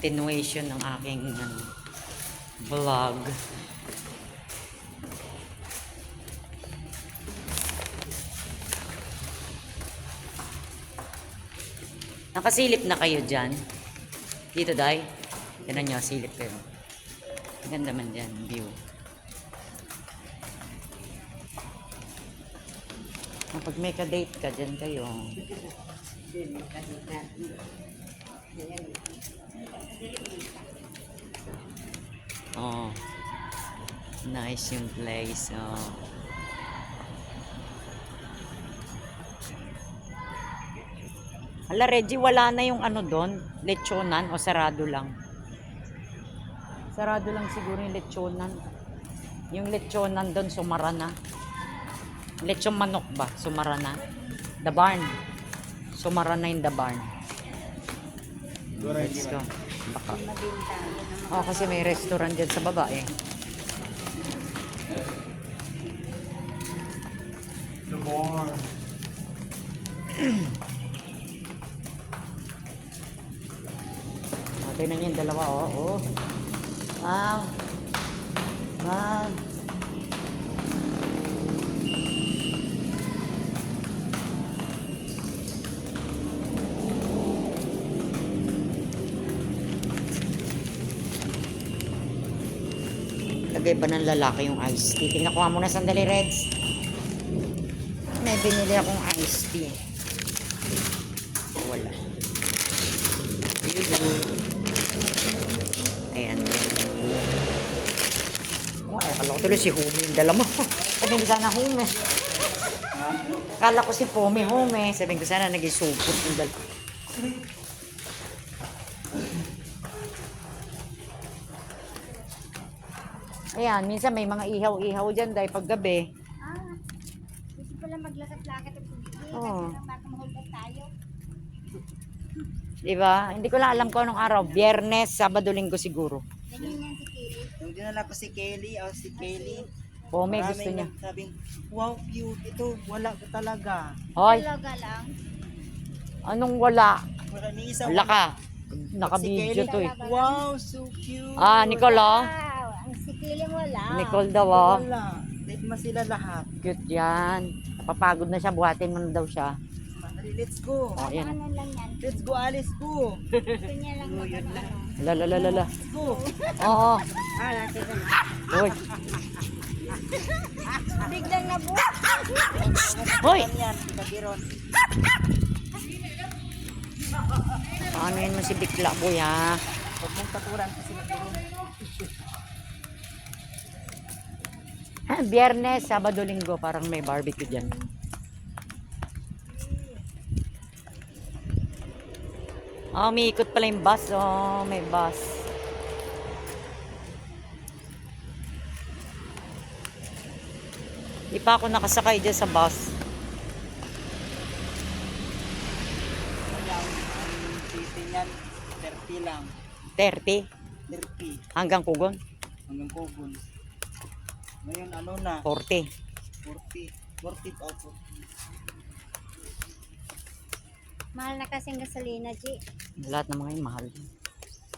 continuation ng aking vlog. Nakasilip na kayo dyan. Dito, Day. Tinan nyo, silip kayo. Ganda man dyan, view. Kapag may ka-date ka, dyan kayo. Oh. Nice yung place. Oh. Hala, Reggie, wala na yung ano doon? Lechonan o sarado lang? Sarado lang siguro yung lechonan. Yung lechonan doon, sumara na. Lechong manok ba? Sumara na. The barn. Sumara na yung the barn. Let's go. Baka. Oh, kasi may restaurant dyan sa baba eh. The barn. Tingnan niyo yung dalawa, oh. Oh. Wow. Wow. Lagay pa ng lalaki yung iced tea. Tingnan ko nga muna sandali, Reds. May binili akong iced tea. Wala. Ayan. Oh, akala ko tuloy si Humi yung dala mo. Sabihin ko sana Humi. Akala ko si Pomi Humi. Sabihin ko sana nag-isupot yung dala. Ayan, minsan may mga ihaw-ihaw dyan dahil paggabi. Gusto pala maglakat-lakat at pagiging Oo. kasi baka mahulog tayo. Diba? Hindi ko lang alam kung anong araw. Biyernes, Sabado, Linggo siguro. Ganyan yan si Kili. Yung dinala ko si Kelly, si Kelly. Pomi gusto niya. Sabing, wow, cute. Ito, wala ko talaga. Hoy, Talaga lang. anong wala? Wala ni isa. Wala ka. Si Naka-video Kelly, to eh. wow, so cute. Ah, Nicole oh. Wow, ang si Kili mo lang. Nicole daw oh. Wala. Date mo sila lahat. Cute yan. Napapagod na siya. Buhatin mo na daw siya. Madali, let's go. Oh, yan. Ano lang yan. Let's go, Alice, go. Gusto niya lang mag-ano. Lalalala. Let's go. Oo. Ah, natin ka na. Hoy. Biglang nabuhat. Hoy. Yan, kagiron. Paano yun mo si Bikla boy ha? Huwag mong taturan kasi kagiron. Biyernes, Sabado, Linggo. Parang may barbecue dyan. Oh, may ikot pala yung bus. Oh, may bus. Di pa ako nakasakay dyan sa bus. Ang titin yan, 30 lang. 30 30 hanggang Kugon. hanggang Kogon. Ngayon ano na? 40. 40. 40 pa ako. Mahal na kasing gasolina, G. Lahat ng mga yun mahal.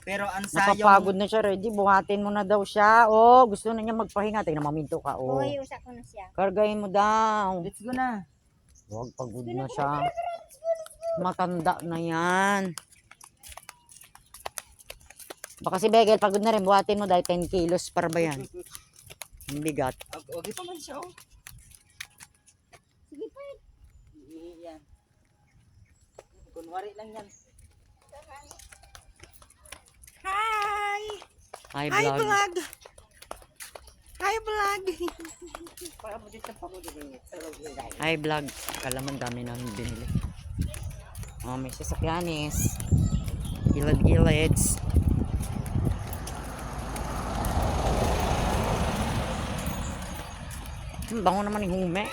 Pero ang sayang. Napapagod na siya, ready. Buhatin mo na daw siya. Oh, gusto na niya magpahinga. Tingnan, maminto ka. Oh. Uy, usak ko na siya. Kargahin mo daw. Let's go na. Huwag, pagod na siya. Matanda na yan. Baka si Begel, pagod na rin. Buhatin mo dahil 10 kilos para ba yan? Ang bigat. Okay pa man siya oh. Sige pa. Yan. Kunwari lang yan. Hi! Hi, vlog. Hi, vlog! Hi, vlog. Kalaman dami namin binili. Oh, may sasakyanis. Gilid-gilids. Bango naman yung hume.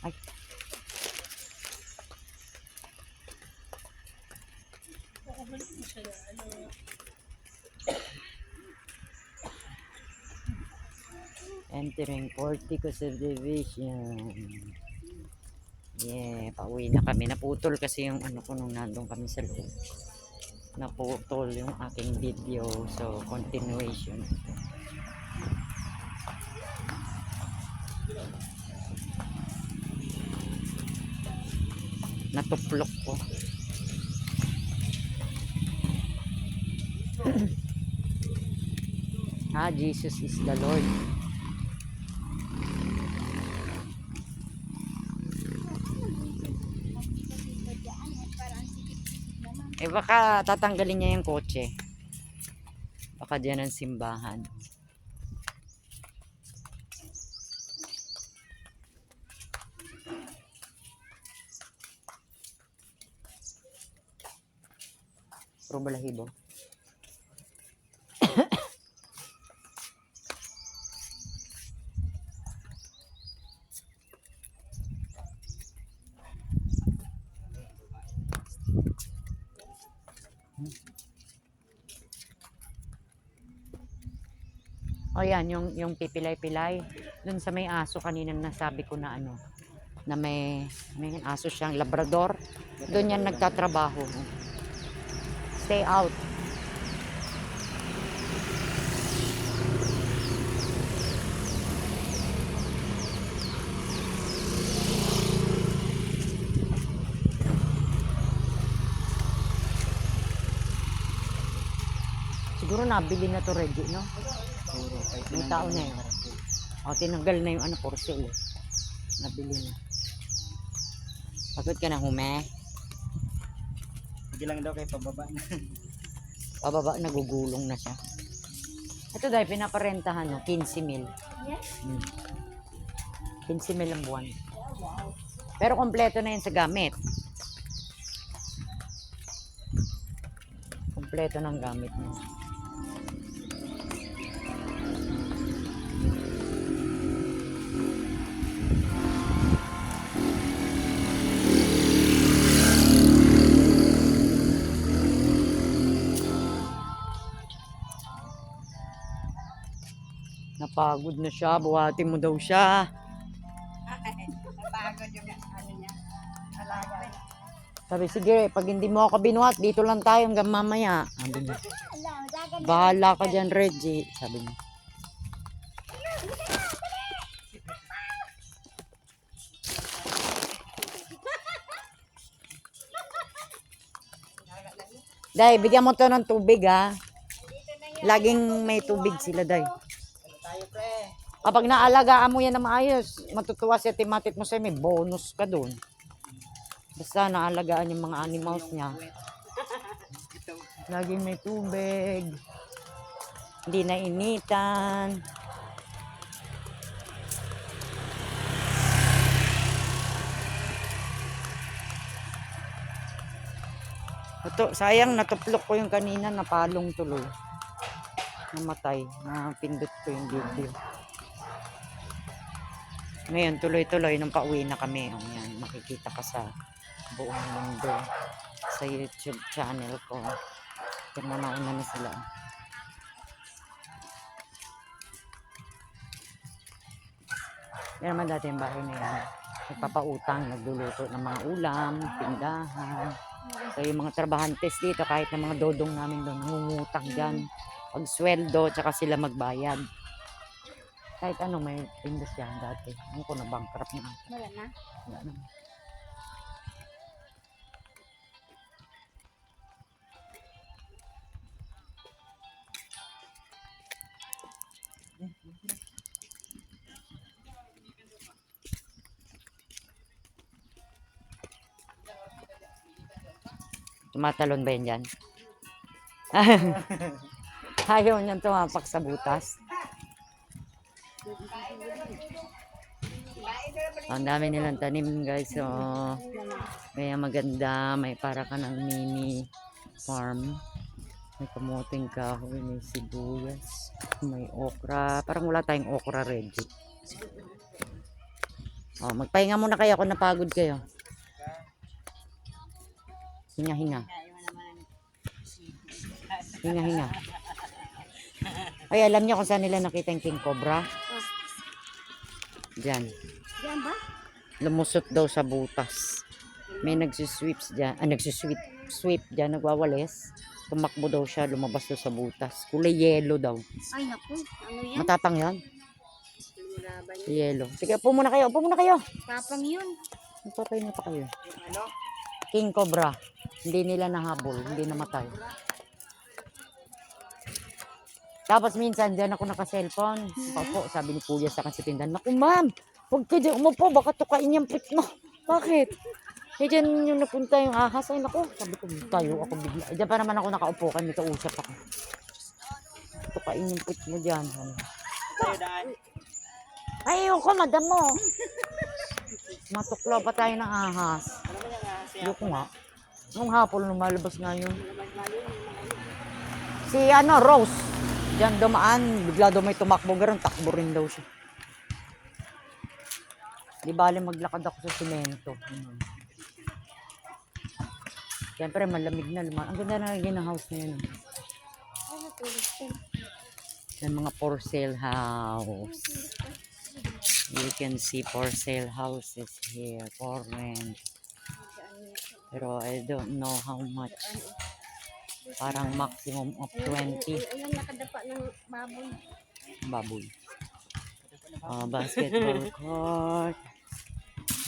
Ay. Entering Portico Subdivision. Yeah, pauwi na kami. Naputol kasi yung ano ko nung nandun kami sa loob. Naputol yung aking video. So, continuation. Natuplok ko. Jesus is the Lord. Baka tatanggalin niya yung kotse. Baka diyan ang simbahan. Pro balahibo. O yan, yung pipilay-pilay. Dun sa may aso kanina nasabi ko na ano, na may aso siyang labrador. Doon yan nagtatrabaho. Stay out. Siguro nabili na to, Reggie, no? May tao na yun. O, tinanggal na yung ano, for sale. Nabili na. Pagod ka na, hume. Sige lang daw kayo pababa na. Pababa, nagugulong na siya. Ito dahil pinaparentahan, no? 15,000. Yes? 15,000 ang buwan. Pero kompleto na yun sa gamit. Kompleto ng gamit niya. Napagod na siya, buhatin mo daw siya. Napagod yung ano niya. Alaga. Sabi, sige, pag hindi mo ako binuhat, dito lang tayo hanggang mamaya. Sabi niya, bahala ka dyan, Reggie. Sabi niya. Day, bigyan mo to ng tubig, ha. Laging may tubig sila, Day. Tayo pre. Kapag naalagaan mo yan na maayos, matutuwa si Timatit mo sa'yo, may bonus ka dun. Basta naalagaan yung mga animals niya. Laging may tubig. Hindi na initan. Ito, sayang natuplok ko yung kanina, napalong tuloy. Namatay. Napindot ko yung video. Ngayon, tuloy-tuloy nung pauwi na kami. O yan, makikita ka sa buong mundo sa YouTube channel ko. Pero nauna na sila. Yan naman dati yung bahay na yan. Nagpapautang, nagluluto ng mga ulam, tindahan. So yung mga trabahantes dito, kahit na mga dodong namin doon, nangungutang dyan. Pag sweldo, tsaka sila magbayad. Kahit ano, may tindas yan dati. Ano ko na, bankrupt na. Wala na? Wala na. Tumatalon ba yan dyan? Ayaw niyang tumapak sa butas. Ang dami nilang tanim, guys. So, kaya maganda. May para ka ng mini farm. May kamuting kahoy, may sibuyas, may okra. Parang wala tayong okra ready. Oh, magpahinga muna kayo kung napagod kayo. Hinga-hinga. Hinga-hinga. Ay, alam niyo kung saan nila nakita yung king cobra? Diyan. Diyan ba? Lumusot daw sa butas. May nagsusweeps dyan. Sweep dyan, nagwawalis. Tumakbo daw siya, lumabas daw sa butas. Kulay yellow daw. Ay, naku. Ano yan? Matapang yan. Lumalaban yan. Yellow. Sige, upo muna kayo. Upo muna kayo. Tapang yun. Magpapay na pa kayo. Yung ano? King Cobra. Hindi nila nahabol. Hindi namatay. Tapos minsan, dyan ako naka-cellphone. Opo, sabi ni Kuya sa kasitindan. Naku, ma'am, huwag ka dyan umupo. Baka tukain yung pit mo. Bakit? Eh, dyan yung napunta yung ahas. Ay, naku. Sabi ko, tayo ako bigla. Eh, dyan pa naman ako nakaupo. Kami kausap ako. Tukain yung pit mo dyan. Tayo daan. Ayoko, madam mo. Matuklaw pa tayo ng ahas. Ano ba yung siya? Ayoko nga. Nung hapon, lumalabas nga yun. Si Rose. Diyan dumaan, bigla daw may tumakbo, gano'n, takbo rin daw siya. Di bale maglakad ako sa simento. Siyempre malamig na, ang ganda na naging house na yun. Ay, natulog siya. Yung mga for sale house. You can see for sale houses here, for rent. Pero I don't know how much. Parang maximum of 20. Ayun, nakadapa ng baboy. Baboy. Basketball court.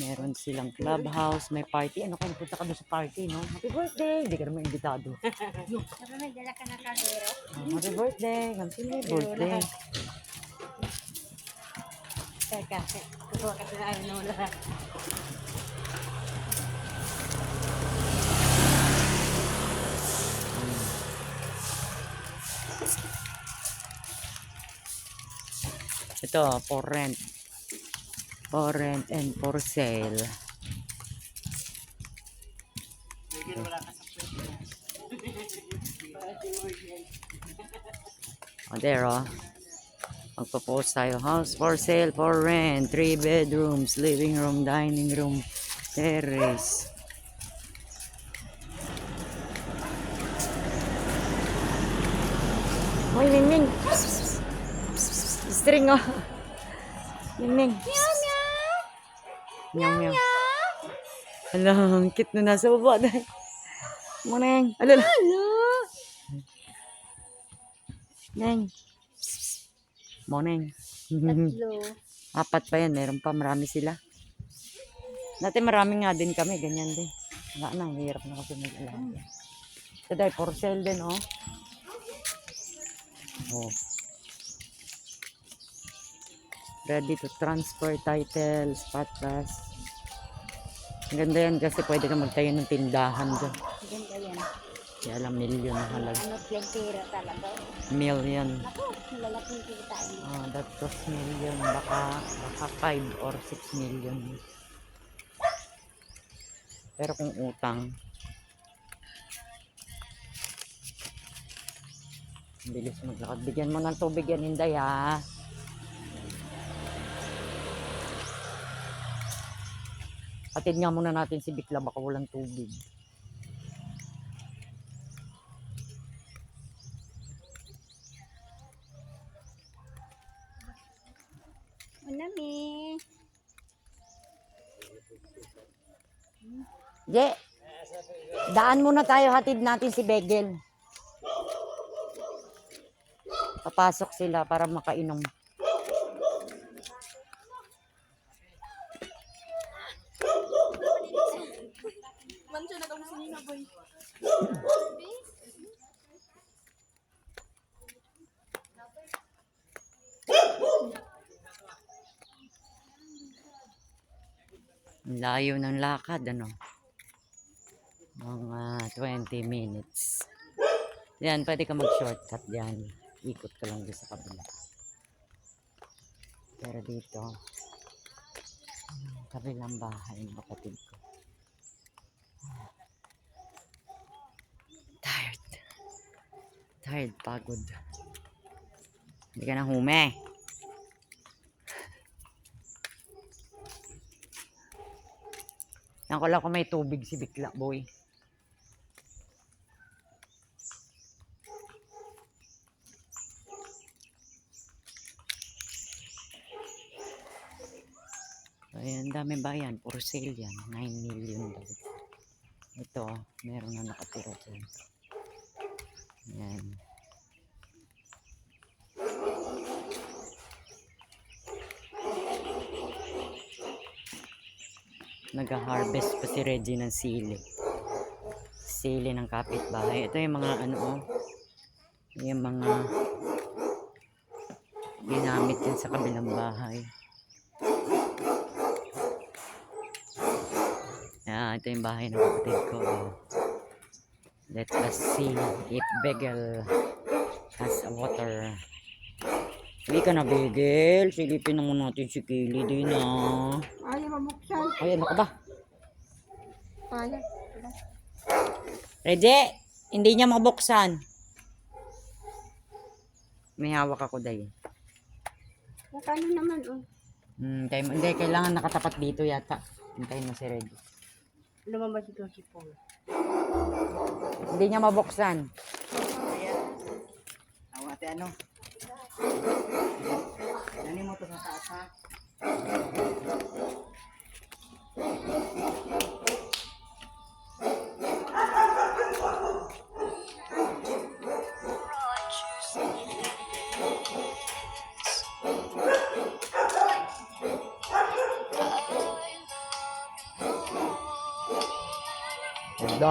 Meron silang clubhouse. May party. Ano kung punta ka doon sa party, no? Happy birthday! Hindi ka naman imbitado. Pero nagdala ka na kaldero. Happy birthday! Kamsin mo birthday. Teka, kukuha ka na ano na. Ito, for rent. For rent and for sale. Bigyan wala ka sa pwede. There, magpo-post tayo. House for sale, for rent. 3 bedrooms, living room, dining room, terrace. Hoy, Mingming. String, oh. Mingming. Meow, meow. Hala, ang cute na nasa baba dahil. Morning. Alala. Neng. Morning. Tatlo. Apat pa yan. Meron pa. Marami sila. Dati marami nga din kami. Ganyan din. Nga na. Hirap na kasi mag-alaga. Ito dahil for sale din, oh. Oh. Ready to transfer title, spot pass. Ang ganda yan kasi pwede ka magtayo ng tindahan dyan. Ganda yan. Kaya lang million na halaga. Ano yung pera talaga? Million. Ako, malalaking kikitain mo. Oh, that was million. Baka 5 or 6 million. Pero kung utang, ang bilis maglakad. Bigyan mo ng tubig yan, Inday, ha? Atid nga muna natin si Bikla, baka walang tubig. Manami. Je, daan muna tayo, hatid natin si Begel. Papasok sila para makainom. Ang layo ng lakad, ano? Mga 20 minutes. Yan, pwede ka mag-shortcut dyan. Ikot ka lang doon sa kabila. Pero dito, kabilang bahay ng kapatid ko. Tired. Tired, pagod. Hindi ka na hume. Yan ko lang kung may tubig si Bikla, boy. Ayan, dami bayan. Puro sale yan. 9 million daw. Ito, meron na nakatira dyan. Ayan. Nag-harvest pa si Reggie ng sili. Sili ng kapitbahay. Ito yung mga ano, oh. Yung mga ginamit yan sa kabilang bahay. Ito yung bahay ng kapatid ko. Let us see if Begel has a water. Hindi ka na, Begel. Silipin naman natin si Kaylee din, ah. Ayaw mabuksan. Ay, ano ka ba? Ayaw. Reggie, hindi niya mabuksan. May hawak ako, day. Nakano naman, oh. Hindi, kailangan nakatapat dito yata. Hintayin mo si Reggie. Lumabas ito si Paul. Hindi niya mabuksan. Ayan. Awate ano? Nani mo to sa taas ha?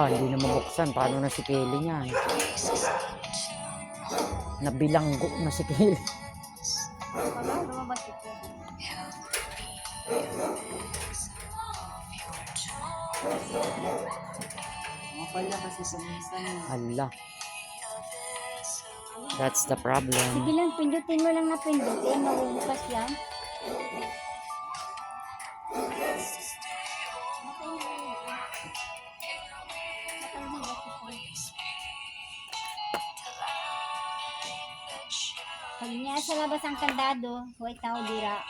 Hindi na mabuksan. Paano na si Kelly niya? Nabilanggo na si Kelly. Wala, lumabas ito. Mga pala kasi sa minsan. Hala. That's the problem. Sige lang, pindutin mo lang na pindutin. Mabubukas yan. Pag niya sa labas ang kandado, white tao dira.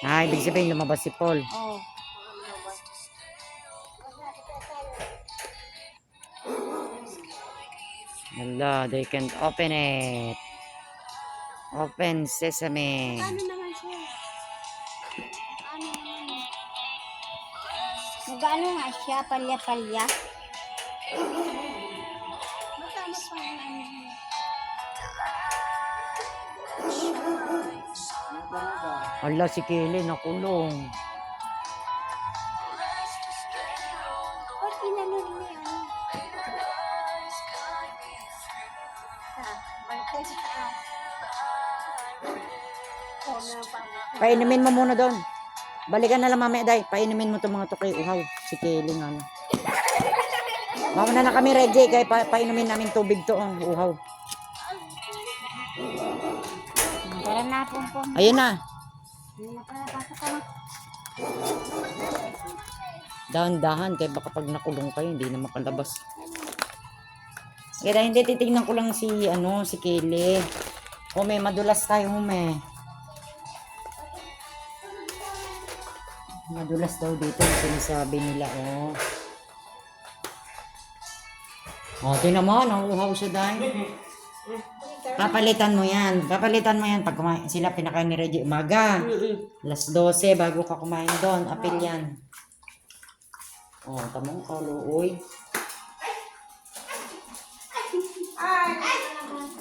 Ibig sabihin lumabas si Paul. Oh. Hala, they can't open it. Open sesame. Ano naman siya? Ano naman? Nag-ano nga siya, palya-palya. Masama pa ang ano. Hala, si Kelly nakulong. Ba't inanod mo yan? Bantay sa taas. Painumin mo muna doon. Balikan na lang mamaya, day. Painumin mo itong mga tukay uhaw. Si Kelly nga. Ano. Mauna na kami, Reggie. Kaya painumin namin tubig to. Uhaw. Tara na, Pompom. Ayun na. Pasok ka na. Dahan-dahan. Kaya baka pag nakulong kayo, hindi na makalabas. Kaya hindi, titignan ko lang si Kelly. Hume, madulas tayo, hume. Madulas daw dito yung sinasabi nila, oh. Oh, tingnan mo, nauuhaw siya dahil. Papalitan mo yan. Pag kumain sila, pinakain ni Reggie umaga. Alas 12, bago ka kumain doon. Apil yan. Oh, tamang kaluoy.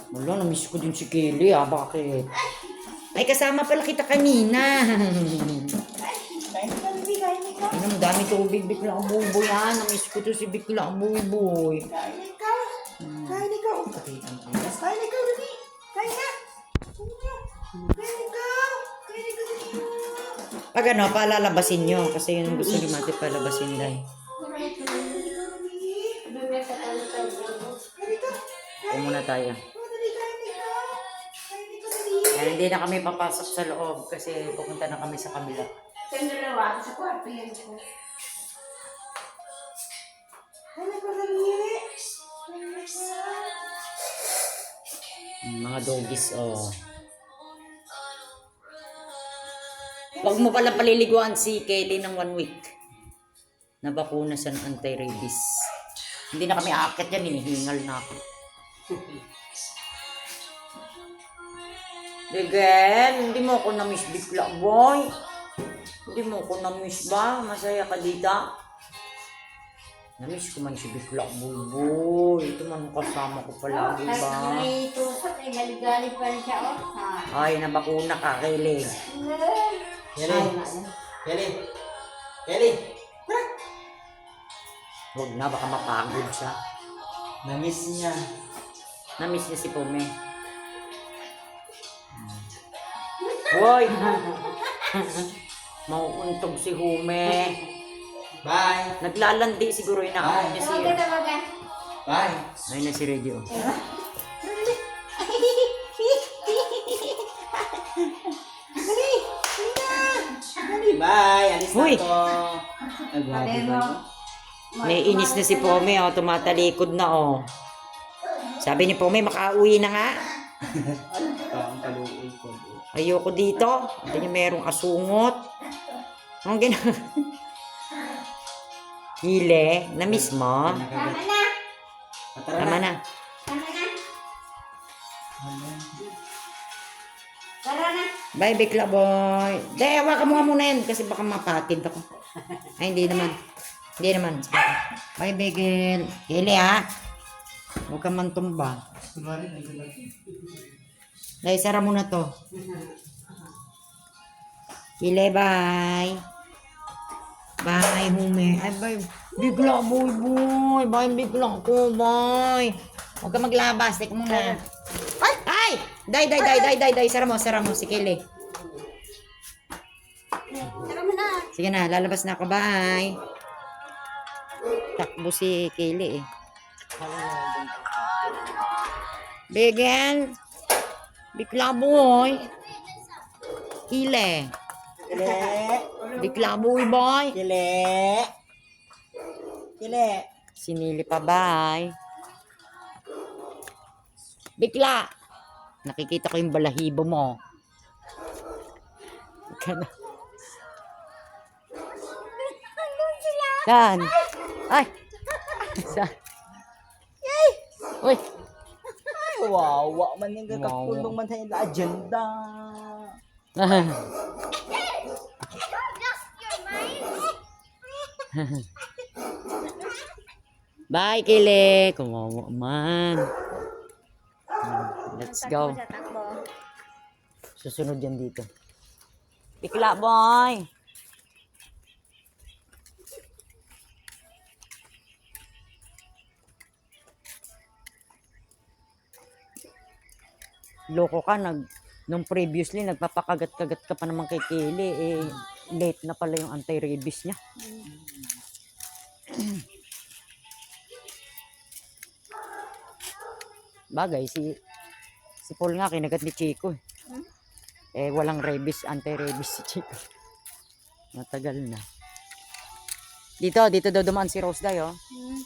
Wala, namiss ko din si Kelly, ah. Bakit? Ay, kasama pala kita kanina. Ano, dami tubig, Bikla ang buboy, ah. Namiss ko to si Bikla ang buboy. Kain ikaw. Kain ikaw. Kain ikaw dali. Kain na. Kain ikaw. Kain ikaw. Pag ano, palalabasin nyo. Kasi yun ang gusto ni Mati palabasin dahil. Muna tayo. Kaya hindi na kami papasok sa loob kasi pupunta na kami sa kabila. Sa kwarto yan ko. Mga doggies, oh. Huwag mo pala paliliguan si Kelly ng 1 week. Nabakuna siya ng anti-rabies. Hindi na kami aakyat yan, hinihingal na ako. Digel, hindi mo ako na-miss Bikla, boy. Hindi mo ko na-miss ba? Masaya ka dito? Na-miss ko man si Bikla Bulboy. Ito man kasama ko palagi Tapos ba? may tusok, eh, galit-galit pa rin siya. Ay, nabakuna ka, Kelly. Kelly. Kelly. Kelly. Huwag na, baka mapagod siya. Na-miss niya. Na-miss niya si Pome. Hoy! Mauuntog si Hume. Bye. Naglalandi siguro yun na. Ayun na si, Tawagan. Bye. ayun na si Radio. Bye. Alis na Uy. to. Nagwabi ba ito? May inis na si Pome, oh. Tumatalikod na, oh. Sabi ni Pome, makauwi na nga. Ang kaluoy ko. Ayoko dito. Hindi niya merong asungot. Ang gina... Hile, na-miss mo? Tama na. Tara Tama na. na. Tama na. Tara na. Bye, Bikla boy. De, hawakan mo nga muna yan kasi baka mapatid ako. Ay, hindi naman. Hindi naman. Bye, Bigel. Hile, ha? Huwag ka man tumba. Dahil, sara mo na to. Hile, bye. Bye, Hume. Ay, bye. Bigla, boy. Bye, bigla ko, boy. Huwag ka maglabas. Tek muna. Ay! Ay! Day. Sara mo, si Kelly. Tara mo na. Sige na, lalabas na ako. Bye. Takbo si Kelly, eh. Bigel. Bigla, boy. Hile. Kile. Bigla, boy. Kile. Kile. Sinili pa, bye. Bigla. Nakikita ko yung balahibo mo. Ika na. Saan? Ay! Saan? Uy! Wawa man yung Wawa. kakakulong man tayo na agenda. Bye, Kile. Kumawa man. Let's go. Sa takbo. Susunod yan dito. Bigla, boy. Loko ka, nung previously, nagpapakagat-kagat ka pa naman kay Kelly, eh, late na pala yung anti-rabies niya. Bagay, si Paul nga, kinagat ni Chico. Eh, walang rabies, anti-rabies si Chico. Matagal na. Dito daw dumaan si Rose Day, oh.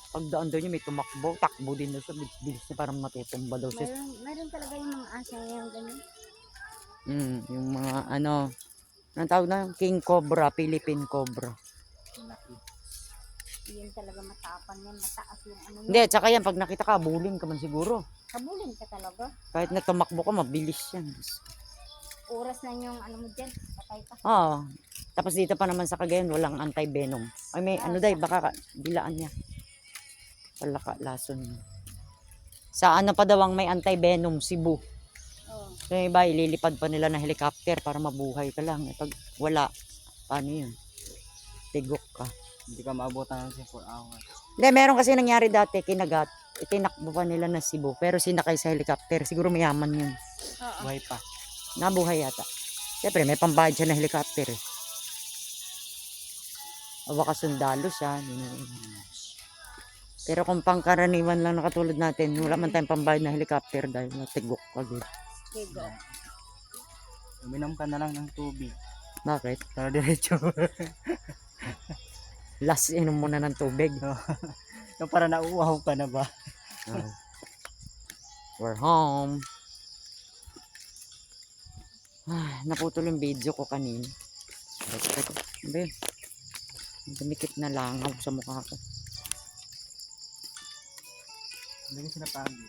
Pagdaan daw niya, may tumakbo, takbo din daw siya, bilis niya, parang matitumba daw siya. Meron talaga yung mga asa yung ganun. Yung mga anong tawag na, King Cobra, Philippine Cobra. Yun talaga matapang yan. Mataas yung ano. Hindi, tsaka yan, pag nakita ka, bulin ka man siguro. Kabulin ka talaga. Kahit na tumakbo ka, mabilis yan. Oras na yung ano mo dyan. Patay ka. Oo. Tapos dito pa naman sa Cagayan, walang anti-venom. Ay, may ano day, baka bilaan niya. Wala ka, lason niya. Sa ano pa daw ang may anti-venom, Cebu. Oo. So, yung iba, ililipad pa nila ng helicopter para mabuhay ka lang. Eh, pag wala, paano yun? Tigok ka. Hindi ka maabutan ng 4 hours. Hindi, meron kasi nangyari dati, kinagat. Itinakbo pa nila na Cebu, pero sinakay sa helicopter. Siguro mayaman yun. Oo. Buhay pa. Nabuhay yata. Siyempre, may pambayad siya na helicopter eh. O baka sundalo siya. Pero kung pangkaraniwan lang na katulad natin, wala man tayong pambayad na helicopter dahil natigok agad. Digo. Uminom ka na lang ng tubig. Bakit? Para diretso. Last inom muna ng tubig. So, para nauuhaw ka na ba? Oh. We're home. Naputol yung video ko kanina. Sabi, dumikit na langaw sa mukha ko. Hindi ko sinapagi.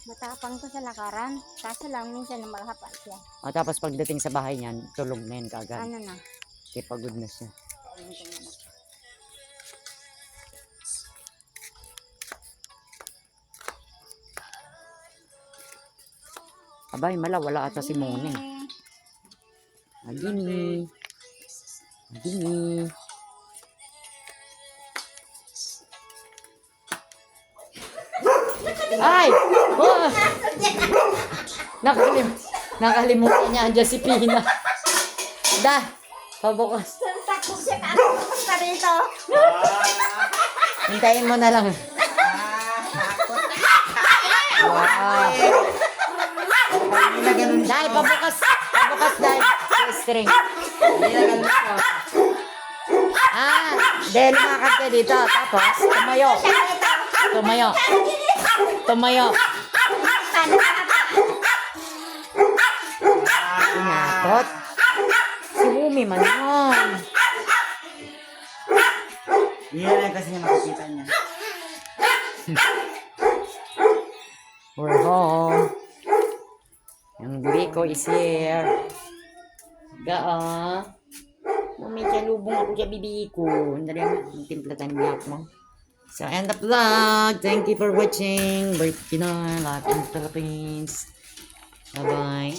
Matapang to sa lakaran. Kaso lang, minsan na malahapa siya. O, tapos pagdating sa bahay niyan, tulog na yan kagad. Ano na? Kaya pagod na siya. Abay, wala ata si Mone. Agini. Agini. Ay! Oh! Nakalimutan niya andyan si Pina. Pabukas. Takbo siya ka rito. Hintayin mo na lang. Wow. Hindi na ganun siya. Dahil, pabukas. Pabukas dahil. Sa string. Hindi na ganun siya. Dahil lumakad ka dito. Tapos, tumayo. Tumayo. Tumayo. Inakot. Si Umi man yun. Hindi na lang kasi niya makikita niya. We're home. Ang Rico is here. Gaa. May kalubong ako sa bibi ko. Dali mo, timplatan niya ako. So, end of vlog. Thank you for watching. Bye, Pinoy. Live in the Philippines. Bye-bye.